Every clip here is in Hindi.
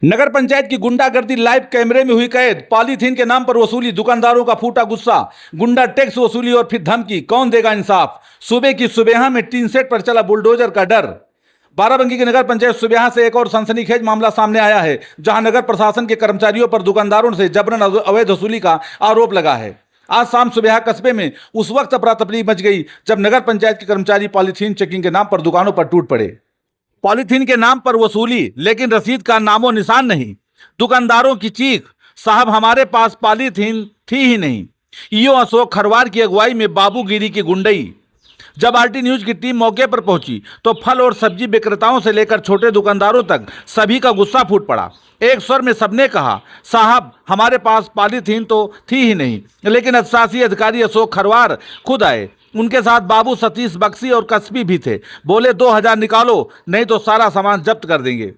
नगर पंचायत की गुंडागर्दी लाइव कैमरे में हुई कैद। पॉलीथीन के नाम पर वसूली, दुकानदारों का फूटा गुस्सा। गुंडा टैक्स वसूली और फिर धमकी, कौन देगा इंसाफ। सुबह की सुबह में टीन सेट पर चला बुलडोजर का डर। बाराबंकी की नगर पंचायत सुबह से एक और सनसनीखेज मामला सामने आया है, जहां नगर प्रशासन के कर्मचारियों पर दुकानदारों से जबरन अवैध वसूली का आरोप लगा है। आज शाम सुबह कस्बे में उस वक्त अफरा तफरी मच गई जब नगर पंचायत के कर्मचारी पॉलीथीन चेकिंग के नाम पर दुकानों पर टूट पड़े। पॉलीथीन के नाम पर वसूली, लेकिन रसीद का नामो निशान नहीं। दुकानदारों की चीख, साहब हमारे पास पॉलीथीन थी ही नहीं। ईओ अशोक खरवार की अगुवाई में बाबूगिरी की गुंडई। जब आरटी न्यूज की टीम मौके पर पहुंची तो फल और सब्जी विक्रेताओं से लेकर छोटे दुकानदारों तक सभी का गुस्सा फूट पड़ा। एक स्वर में सबने कहा, साहब हमारे पास पॉलीथीन तो थी ही नहीं। लेकिन अधिशासी अधिकारी अशोक खरवार खुद आए। उनके साथ बाबू, सतीश, बक्सी और कस्बी भी थे। बोले 2000 निकालो, नहीं तो सारा सामान जब्त कर देंगे।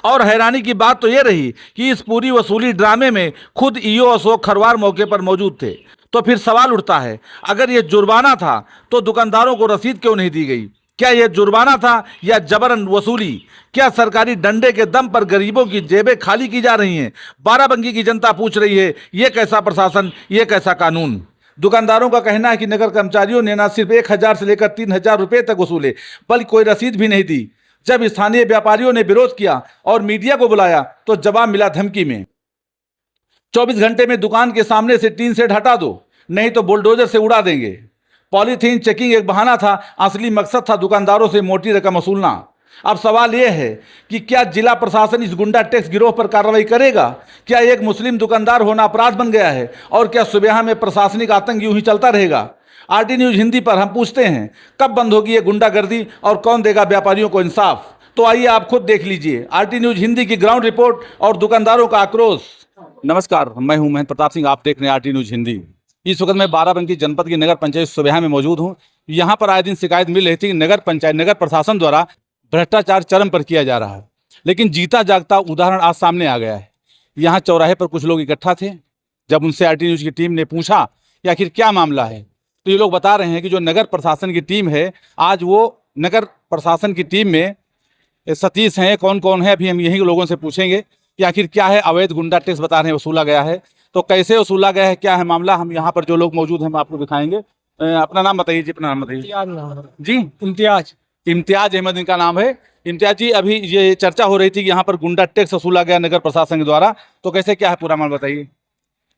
और हैरानी की बात तो यह रही कि इस पूरी वसूली ड्रामे में खुद ईओ अशोक खरवार मौके पर मौजूद थे। तो फिर सवाल उठता है, अगर यह जुर्माना था तो दुकानदारों को रसीद क्यों नहीं दी गई। क्या यह जुर्माना था या जबरन वसूली। क्या सरकारी डंडे के दम पर गरीबों की जेबें खाली की जा रही हैं। बाराबंकी की जनता पूछ रही है, यह कैसा प्रशासन, यह कैसा कानून। दुकानदारों का कहना है कि नगर कर्मचारियों ने न सिर्फ 1000 से लेकर 3000 रुपए तक वसूले, बल्कि कोई रसीद भी नहीं दी। जब स्थानीय व्यापारियों ने विरोध किया और मीडिया को बुलाया तो जवाब मिला धमकी में। 24 घंटे में दुकान के सामने से टीन सेट हटा दो, नहीं तो बुलडोजर से उड़ा देंगे। पॉलीथीन चेकिंग एक बहाना था, असली मकसद था दुकानदारों से मोटी रकम वसूलना। अब सवाल यह है कि क्या जिला प्रशासन इस गुंडा टैक्स गिरोह पर कार्रवाई करेगा। क्या एक मुस्लिम दुकानदार होना अपराध बन गया है और क्या सुबह में प्रशासनिक आतंक यूं ही चलता रहेगा। आरटी न्यूज हिंदी पर हम पूछते हैं, कब बंद होगी ये गुंडागर्दी और कौन देगा व्यापारियों को इंसाफ। तो आइए आप खुद देख लीजिए आरटी न्यूज हिंदी की ग्राउंड रिपोर्ट और दुकानदारों का आक्रोश। नमस्कार, मैं हूं महेंद्र प्रताप सिंह, आप देख रहे हैं आरटी न्यूज हिंदी। इस वक्त मैं बाराबंकी जनपद की नगर पंचायत सुबह में मौजूद हूं। यहाँ पर आए दिन शिकायत मिल रही थी कि नगर प्रशासन द्वारा भ्रष्टाचार चरम पर किया जा रहा है, लेकिन जीता जागता उदाहरण आज सामने आ गया है। यहाँ चौराहे पर कुछ लोग इकट्ठा थे। जब उनसे आरटी न्यूज की टीम ने पूछा कि आखिर क्या मामला है, तो ये लोग बता रहे हैं कि जो नगर प्रशासन की टीम है, आज वो नगर प्रशासन की टीम में सतीश हैं, कौन कौन है, अभी हम यही लोगों से पूछेंगे कि आखिर क्या है। अवैध गुंडा टैक्स बता रहे हैं वसूला गया है, तो कैसे वसूला गया है, क्या है मामला। हम यहाँ पर जो लोग मौजूद हैं हम आपको दिखाएंगे। अपना नाम बताइए जी। अपना नाम बताइए जी। इम्तियाज अहमद इनका नाम है। इम्तियाज जी, अभी ये चर्चा हो रही थी कि यहाँ पर गुंडा टैक्स वसूला गया नगर प्रशासन के द्वारा, तो कैसे क्या है पूरा मामला बताइए।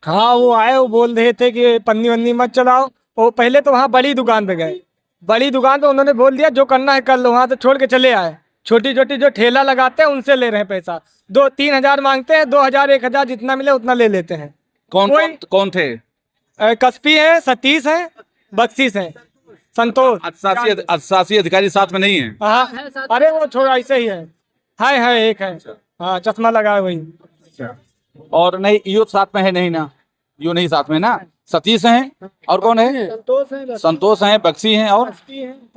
हाँ, वो आए, वो बोल रहे थे कि पन्नी वन्नी मत चलाओ। वो पहले तो वहाँ बड़ी दुकान पे गए। बड़ी दुकान पे उन्होंने बोल दिया जो करना है कर लो, वहाँ तो छोड़ के चले आए। छोटी छोटी जो ठेला लगाते हैं उनसे ले रहे हैं पैसा। 2-3 हजार मांगते हैं, 2000 1000 जितना मिले उतना ले लेते हैं। कौन थे। कस्बी है, सतीश है, बख्शीश है, संतोष। अधिशासी अधिकारी साथ में नहीं है। हाँ, अरे वो छोड़ा ऐसे ही है एक है। हाँ, चश्मा लगा है वही। और नहीं, ईओ साथ में है नहीं ना, ईओ नहीं साथ में ना। सतीश हैं और कौन है, संतोष हैं, बक्सी हैं और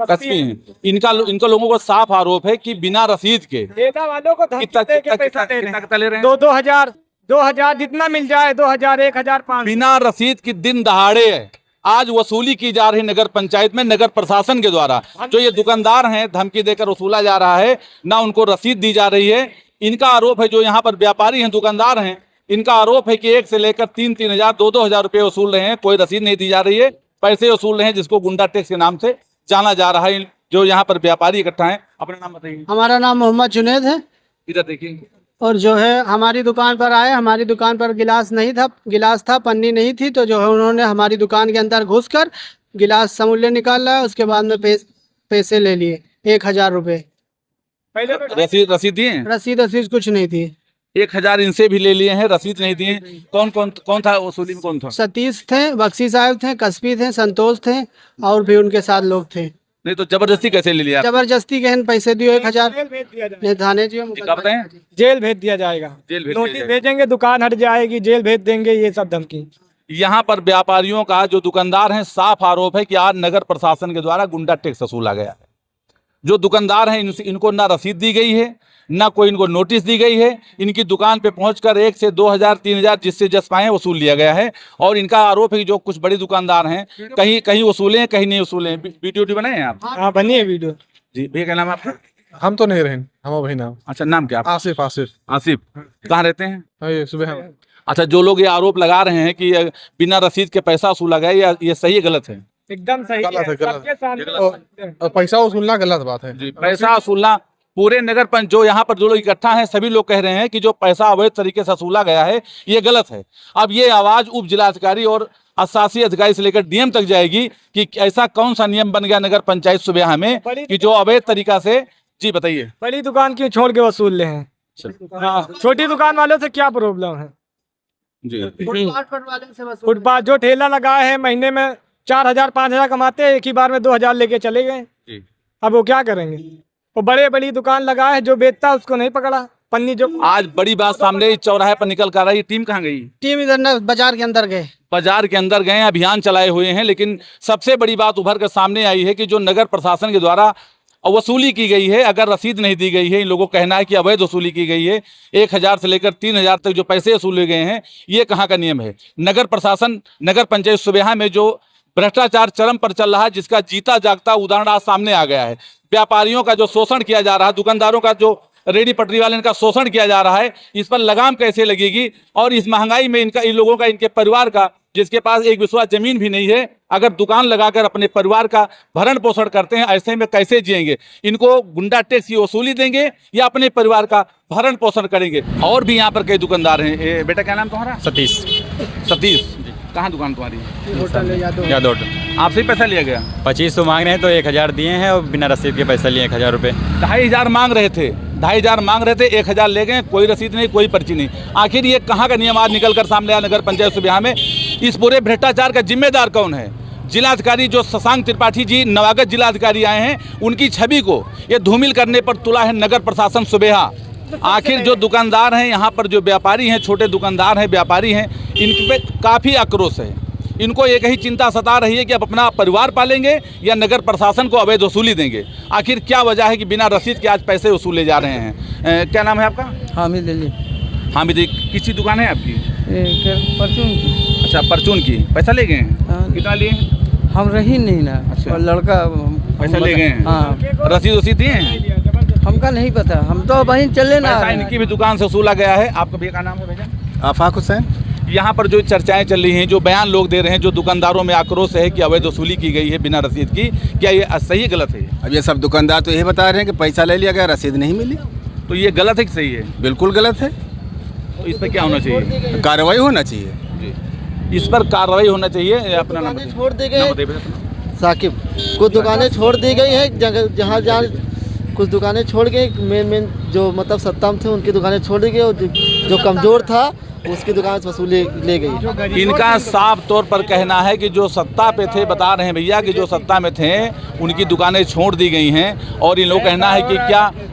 कस्बी हैं। इनका लोगों को साफ आरोप है कि बिना रसीद के ठेला वालों को धमकी दे के पैसा दे रहे हैं। 2000 जितना मिल जाए, 2000 1500 बिना रसीद की दिन दहाड़े आज वसूली की जा रही नगर पंचायत में नगर प्रशासन के द्वारा। जो ये दुकानदार हैं, धमकी देकर वसूला जा रहा है, ना उनको रसीद दी जा रही है। इनका आरोप है, जो यहाँ पर व्यापारी हैं, दुकानदार हैं, इनका आरोप है कि 1 से लेकर 3-3 हजार 2-2 हजार रुपये वसूल रहे हैं, कोई रसीद नहीं दी जा रही है, पैसे वसूल रहे हैं, जिसको गुंडा टैक्स के नाम से जाना जा रहा है। जो यहाँ पर व्यापारी इकट्ठा है, अपना नाम बताइए। हमारा नाम मोहम्मद जुनैद है। इधर देखिए। और जो है हमारी दुकान पर आए, हमारी दुकान पर गिलास नहीं था, गिलास था, पन्नी नहीं थी, तो जो है उन्होंने हमारी दुकान के अंदर घुसकर गिलास समूल्य निकाल लिया। उसके बाद में पैसे ले लिए 1000 रुपये। रसीद दिए? रसीद कुछ नहीं थी। 1000 इनसे भी ले लिए हैं, रसीद नहीं दिए। कौन था वसूली में, कौन था? सतीश थे, बख्शी साहब थे, कस्बी थे, संतोष थे और भी उनके साथ लोग थे। नहीं तो जबरदस्ती कैसे ले लिया? जबरदस्ती कहन पैसे दियो 1000 थाने जी। जेल भेज दिया जाएगा, नोटिस भेजेंगे, दुकान हट जाएगी, जेल भेज देंगे, ये सब धमकी। यहाँ पर व्यापारियों का, जो दुकानदार हैं, साफ आरोप है कि आज नगर प्रशासन के द्वारा गुंडा टैक्स वसूला गया है। जो दुकानदार हैं, इनको ना रसीद दी गई है, ना कोई इनको नोटिस दी गई है। इनकी दुकान पे पहुंचकर 1 से 2000 3000 जिससे जस पाए वसूल लिया गया है। और इनका आरोप है कि जो कुछ बड़े दुकानदार हैं, कहीं वसूले हैं, कहीं नहीं वसूले हैं। वीडियो बनाए हैं आप? हाँ, बनी है वीडियो जी। भैया क्या नाम है आपका? हम तो नहीं रहे, हम वही नाम अच्छा, नाम क्या आपका? आसिफ। आसिफ आसिफ। कहाँ रहते हैं? ये सुबह हम अच्छा, जो लोग ये आरोप लगा रहे हैं कि बिना रसीद के पैसा वसूला गया, या ये सही है गलत है? एकदम सही गलत है, गलत। सबके सामने और पैसा वसूलना गलत बात है। पैसा वसूलना पूरे नगर पंच जो यहाँ पर जो लोग इकट्ठा हैं सभी लोग कह रहे हैं कि जो पैसा अवैध तरीके से वसूला गया है ये गलत है। अब ये आवाज उप जिलाधिकारी और शासी अधिकारी से लेकर डीएम तक जाएगी कि ऐसा कौन सा नियम बन गया नगर पंचायत सुबह में कि जो अवैध तरीका से। जी बताइए। बड़ी दुकान क्यों छोड़ के वसूल ले हैं? हाँ, छोटी दुकान वालों से क्या प्रॉब्लम है? जी, फुटपाथ जो ठेला लगाए हैं महीने में 4,000 5,000 कमाते हैं, एक ही बार में 2,000 लेके चले गए। अब वो क्या करेंगे? वो बड़ी दुकान लगाए है, जो बेचता है उसको नहीं पकड़ा। पन्नी जो आज बड़ी बात सामने इस चौराहे पर निकल कर रही। टीम कहाँ गई? टीम इधर न बाजार के अंदर गए, बाजार के अंदर गए, अभियान चलाए हुए हैं। लेकिन सबसे बड़ी बात उभर कर सामने आई है कि जो नगर प्रशासन के द्वारा वसूली की गई है, अगर रसीद नहीं दी गई है, इन लोगों का कहना है कि अवैध वसूली की गई है। 1,000 से लेकर 3,000 तक जो पैसे वसूले गए हैं, ये कहाँ का नियम है? नगर प्रशासन, नगर पंचायत सुबह में जो भ्रष्टाचार चरम पर चल रहा है, जिसका जीता जागता उदाहरण आज सामने आ गया है। व्यापारियों का जो शोषण किया जा रहा है, दुकानदारों का जो रेडी पटरी वाले इनका शोषण किया जा रहा है, इस पर लगाम कैसे लगेगी? और इस महंगाई में इनका, इन लोगों का, इनके परिवार का, जिसके पास एक विश्वास जमीन भी नहीं है, अगर दुकान लगाकर अपने परिवार का भरण पोषण करते हैं, ऐसे में कैसे जिएंगे? इनको गुंडा टैक्स की वसूली देंगे या अपने परिवार का भरण पोषण करेंगे? और भी यहाँ पर कई दुकानदार हैं। बेटा क्या नाम तुम्हारा? सतीश। सतीश, कहाँ दुकान तुम्हारी? होटल यादव। आपसे पैसा लिया गया? 2500 मांग रहे हैं तो 1,000 दिए हैं और बिना रसीद के पैसा लिए 1,000 रुपये। 2,500 मांग रहे थे, 2,500 मांग रहे थे, 1,000 ले गए, कोई रसीद नहीं, कोई पर्ची नहीं। आखिर ये कहाँ का नियम आज निकल कर सामने आया नगर पंचायत सुबह में? इस पूरे भ्रष्टाचार का जिम्मेदार कौन है? जिलाधिकारी जो शशांक त्रिपाठी जी नवागत जिलाधिकारी आए हैं, उनकी छवि को ये धूमिल करने पर तुला है नगर प्रशासन सुबह। आखिर जो दुकानदार हैं यहाँ पर, जो व्यापारी हैं, छोटे दुकानदार हैं, व्यापारी हैं, इन पे काफ़ी आक्रोश है। इनको एक ही चिंता सता रही है कि अब अपना परिवार पालेंगे या नगर प्रशासन को अवैध वसूली देंगे। आखिर क्या वजह है कि बिना रसीद के आज पैसे वसूले जा रहे हैं? क्या नाम है आपका? हामिद अली। हामिद, किसी दुकान है आपकी? परचून की। अच्छा, परचून की। पैसा ले गए हैं? कितना लिए हैं? हम रही नहीं ना। अच्छा। लड़का पैसा ले गए हैं? हाँ। रसीद वसीद दिए हैं? हमका नहीं पता, हम तो वहीं चले ना। पैसा इनकी भी दुकान से वसूला गया है। आपका भैया का नाम है भैया? आफाक हुसैन। यहाँ पर जो चर्चाएं चल रही हैं, जो बयान लोग दे रहे हैं, जो दुकानदारों में आक्रोश है कि अवैध वसूली की गई है बिना रसीद की, क्या ये सही है गलत है? अब ये सब दुकानदार तो यही बता रहे हैं कि पैसा ले लिया गया, रसीद नहीं मिली। तो ये गलत है कि सही है? बिल्कुल गलत है, तो इस पर क्या होना चाहिए? कार्रवाई होना चाहिए। जी, इस पर कार्रवाई होना चाहिए। अपना नाम बताइए। छोड़ दी नाम गई बताइए। साकिब। कुछ दुकानें छोड़ दी गई हैं, जहाँ जहाँ कुछ दुकानें छोड़ गई, मेन जो मतलब सत्ता में थे उनकी दुकानें छोड़ दी गई, और जो कमज़ोर था उसकी दुकान से वसूली ले गई। इनका साफ तौर पर कहना है कि जो सत्ता पे थे, बता रहे हैं भैया कि जो सत्ता में थे उनकी दुकानें छोड़ दी गई हैं। और इन लोग कहना है कि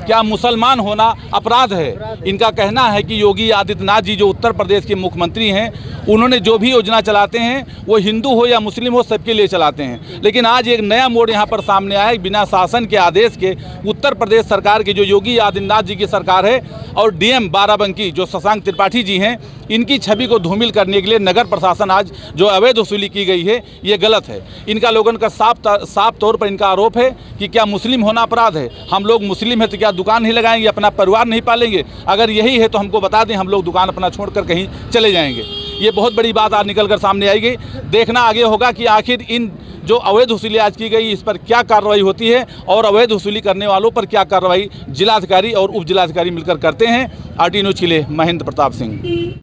क्या मुसलमान होना अपराध है? इनका कहना है कि योगी आदित्यनाथ जी जो उत्तर प्रदेश के मुख्यमंत्री हैं, उन्होंने जो भी योजना चलाते हैं वो हिंदू हो या मुस्लिम हो सबके लिए चलाते हैं। लेकिन आज एक नया मोड़ यहाँ पर सामने आया। बिना शासन के आदेश के उत्तर प्रदेश सरकार की, जो योगी आदित्यनाथ जी की सरकार है, और डीएम बाराबंकी जो शशांक त्रिपाठी जी हैं, इनकी छवि को धूमिल करने के लिए नगर प्रशासन आज जो अवैध वसूली की गई है ये गलत है। इनका लोगों का साफ तौर पर इनका आरोप है कि क्या मुस्लिम होना अपराध है? हम लोग मुस्लिम हैं तो क्या दुकान नहीं लगाएंगे, अपना परिवार नहीं पालेंगे? अगर यही है तो हमको बता दें, हम लोग दुकान अपना छोड़कर कहीं चले जाएंगे। ये बहुत बड़ी बात आज निकल कर सामने आएगी। देखना आगे होगा कि आखिर इन जो अवैध वसूली आज की गई, इस पर क्या कार्रवाई होती है, और अवैध वसूली करने वालों पर क्या कार्रवाई जिलाधिकारी और उप जिलाधिकारी मिलकर करते हैं। RT न्यूज़ के लिए महेंद्र प्रताप सिंह।